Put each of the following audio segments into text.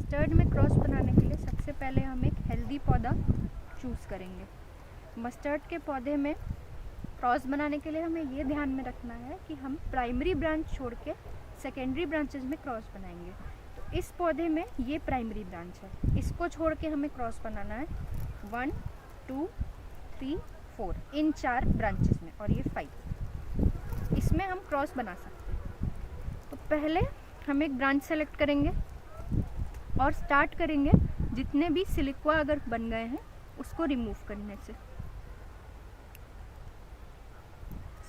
Mustard में cross बनाने के लिए सबसे पहले हम एक हेल्दी पौधा चूज़ करेंगे। मस्टर्ड के पौधे में क्रॉस बनाने के लिए हमें ये ध्यान में रखना है कि हम प्राइमरी ब्रांच छोड़ के सेकेंडरी ब्रांचेस में क्रॉस बनाएंगे। तो इस पौधे में ये प्राइमरी ब्रांच है, इसको छोड़ के हमें क्रॉस बनाना है 1 2 3 4 इन 4 ब्रांचेस में, और ये 5 इसमें हम क्रॉस बना सकते हैं। तो पहले हम एक ब्रांच सेलेक्ट करेंगे और स्टार्ट करेंगे जितने भी सिलिक्वा अगर बन गए हैं उसको रिमूव करने से।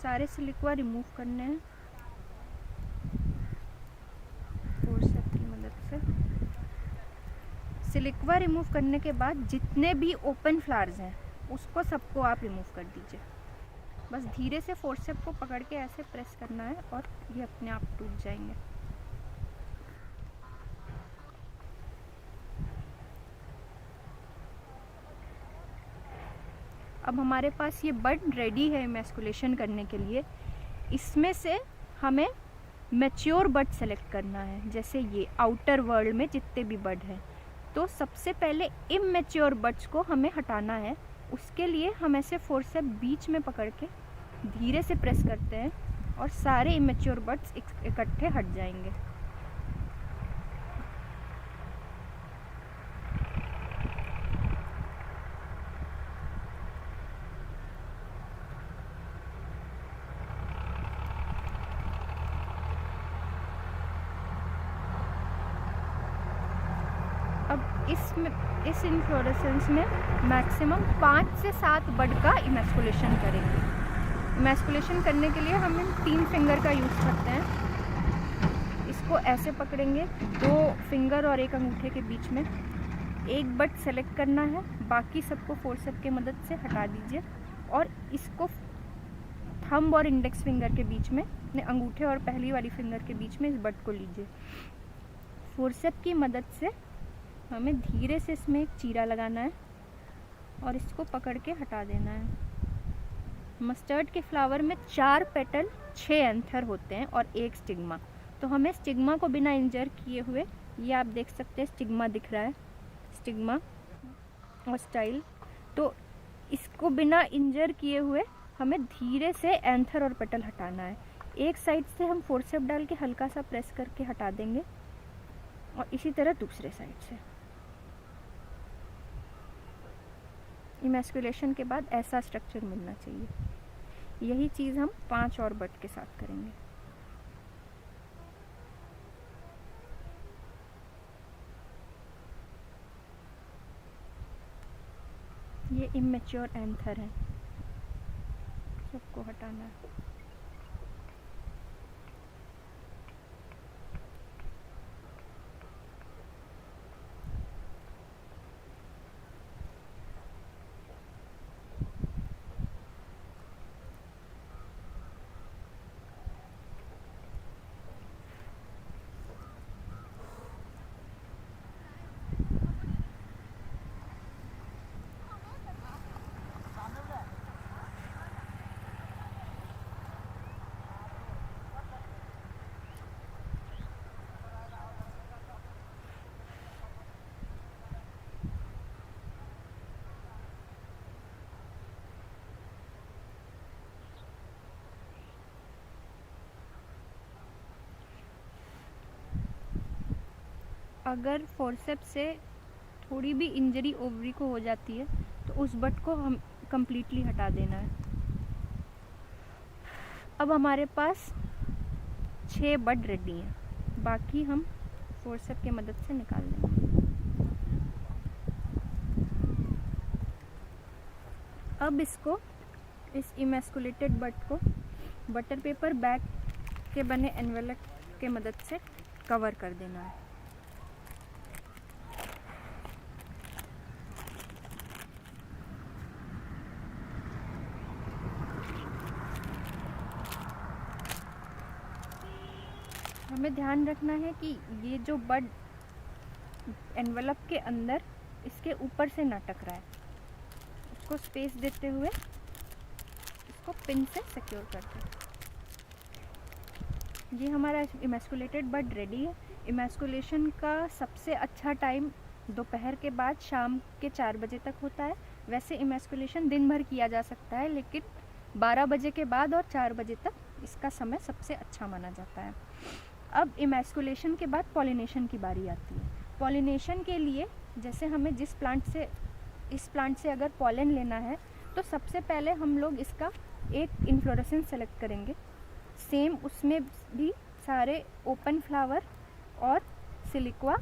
सारे सिलिक्वा रिमूव करने हैं फोर्सेप्स की मदद से। सिलिक्वा रिमूव करने के बाद जितने भी ओपन फ्लावर्स हैं उसको सबको आप रिमूव कर दीजिए। बस धीरे से फोर्सेप को पकड़ के ऐसे प्रेस करना है और ये अपने आप टूट जाएंगे। अब हमारे पास ये बड रेडी है इमैस्कुलेशन करने के लिए। इसमें से हमें मैच्योर बड सेलेक्ट करना है, जैसे ये आउटर वर्ल्ड में जितने भी बड हैं। तो सबसे पहले इमैच्योर बड्स को हमें हटाना है। उसके लिए हम ऐसे फोर्सेप बीच में पकड़ के धीरे से प्रेस करते हैं और सारे इमैच्योर बड्स इकट्ठे हट जाएंगे। अब इस इन्फ्लोरेसेंस में मैक्सिमम 5 से 7 बड का इमैस्कुलेशन करेंगे। इमैस्कुलेशन करने के लिए हम इन 3 फिंगर का यूज़ करते हैं। इसको ऐसे पकड़ेंगे 2 फिंगर और 1 अंगूठे के बीच में। एक बड सेलेक्ट करना है, बाकी सबको फोर्सेप की मदद से हटा दीजिए और इसको थंब और इंडेक्स फिंगर के बीच में, अपने अंगूठे और पहली वाली फिंगर के बीच में इस बड को लीजिए। फोर्सेप की मदद से हमें धीरे से इसमें एक चीरा लगाना है और इसको पकड़ के हटा देना है। मस्टर्ड के फ्लावर में 4 पेटल 6 एंथर होते हैं और 1 स्टिग्मा। तो हमें स्टिग्मा को बिना इंजर किए हुए, ये आप देख सकते हैं स्टिग्मा दिख रहा है, स्टिग्मा और स्टाइल। तो इसको बिना इंजर किए हुए हमें धीरे से एंथर और पेटल हटाना है। एक साइड से हम फोर्सेप डाल के हल्का सा प्रेस करके हटा देंगे और इसी तरह दूसरे साइड से। इमैस्कुलेशन के बाद ऐसा स्ट्रक्चर मिलना चाहिए। यही चीज़ हम 5 और बड के साथ करेंगे। ये इमेच्योर एंथर है, सबको हटाना है। अगर फोर्सेप से थोड़ी भी इंजरी ओवरी को हो जाती है तो उस बट को हम कंप्लीटली हटा देना है। अब हमारे पास 6 बड रेडी हैं, बाकी हम फोर्सेप की मदद से निकाल देंगे। अब इसको, इस इमैस्कुलेटेड बड को बटर पेपर बैग के बने एनवेलप के मदद से कवर कर देना है। हमें ध्यान रखना है कि ये जो बड एनवेलप के अंदर इसके ऊपर से ना टकराए। उसको स्पेस देते हुए इसको पिन से सिक्योर करते हैं। ये हमारा इमैस्कुलेटेड बड रेडी है। इमैस्कुलेशन का सबसे अच्छा टाइम दोपहर के बाद शाम के 4 बजे तक होता है। वैसे इमैस्कुलेशन दिन भर किया जा सकता है, लेकिन 12 बजे के बाद और 4 बजे तक इसका समय सबसे अच्छा माना जाता है। अब इमैस्कुलेशन के बाद पॉलिनेशन की बारी आती है। पॉलिनेशन के लिए जैसे हमें इस प्लांट से अगर पॉलन लेना है तो सबसे पहले हम लोग इसका एक इन्फ्लोरेसेंस सेलेक्ट करेंगे। सेम उसमें भी सारे ओपन फ्लावर और सिलिक्वा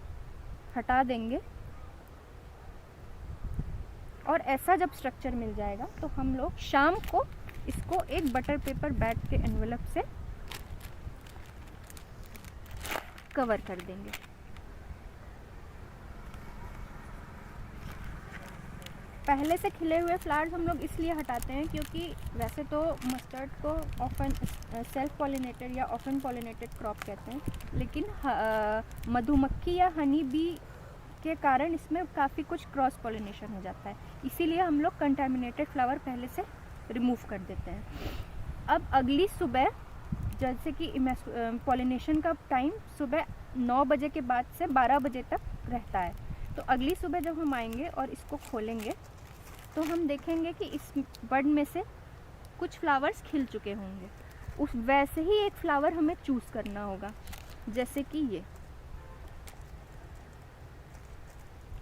हटा देंगे, और ऐसा जब स्ट्रक्चर मिल जाएगा तो हम लोग शाम को इसको एक बटर पेपर बैग के एनवेलप से कवर कर देंगे। पहले से खिले हुए फ्लावर्स हम लोग इसलिए हटाते हैं क्योंकि वैसे तो मस्टर्ड को ऑफन सेल्फ पॉलिनेटेड या ऑफन पॉलिनेटेड क्रॉप कहते हैं, लेकिन मधुमक्खी या हनी बी के कारण इसमें काफ़ी कुछ क्रॉस पॉलिनेशन हो जाता है, इसीलिए हम लोग कंटामिनेटेड फ्लावर पहले से रिमूव कर देते हैं। अब अगली सुबह, जैसे कि पॉलिनेशन का टाइम सुबह 9 बजे के बाद से 12 बजे तक रहता है, तो अगली सुबह जब हम आएंगे और इसको खोलेंगे तो हम देखेंगे कि इस बड में से कुछ फ्लावर्स खिल चुके होंगे। उस वैसे ही एक फ्लावर हमें चूज़ करना होगा, जैसे कि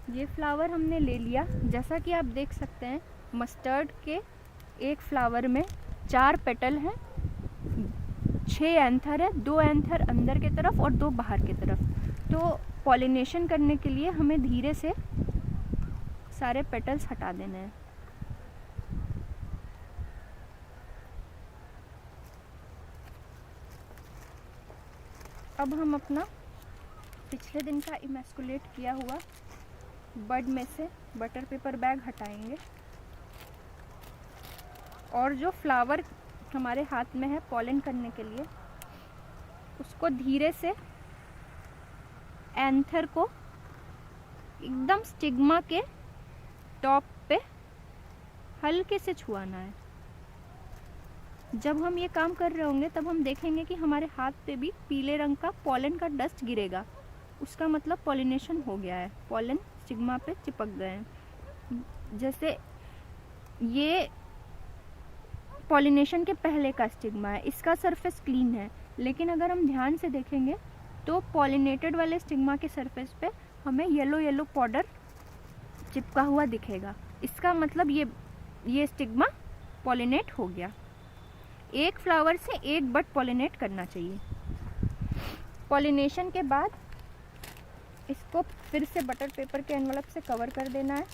ये फ्लावर हमने ले लिया। जैसा कि आप देख सकते हैं मस्टर्ड के एक फ्लावर में 4 पेटल हैं, 6 एंथर है, 2 एंथर अंदर की तरफ और 2 बाहर की तरफ। तो पॉलिनेशन करने के लिए हमें धीरे से सारे पेटल्स हटा देने हैं। अब हम अपना पिछले दिन का इमैस्कुलेट किया हुआ बड में से बटर पेपर बैग हटाएंगे, और जो फ्लावर हमारे हाथ में है पॉलन करने के लिए, उसको धीरे से एंथर को एकदम स्टिग्मा के टॉप पे हल्के से छुआना है। जब हम ये काम कर रहे होंगे तब हम देखेंगे कि हमारे हाथ पे भी पीले रंग का पॉलन का डस्ट गिरेगा, उसका मतलब पॉलिनेशन हो गया है, पॉलन स्टिग्मा पे चिपक गए हैं। जैसे ये पॉलिनेशन के पहले का स्टिग्मा है, इसका सरफेस क्लीन है, लेकिन अगर हम ध्यान से देखेंगे तो पॉलिनेटेड वाले स्टिग्मा के सरफेस पे हमें येलो येलो पाउडर चिपका हुआ दिखेगा। इसका मतलब ये स्टिग्मा पॉलिनेट हो गया। एक फ्लावर से एक बड पॉलिनेट करना चाहिए। पॉलिनेशन के बाद इसको फिर से बटर पेपर के एनवलप से कवर कर देना है।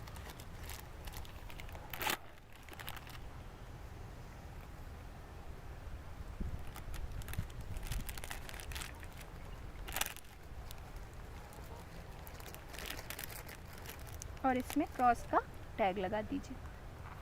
और इसमें क्रॉस का टैग लगा दीजिए।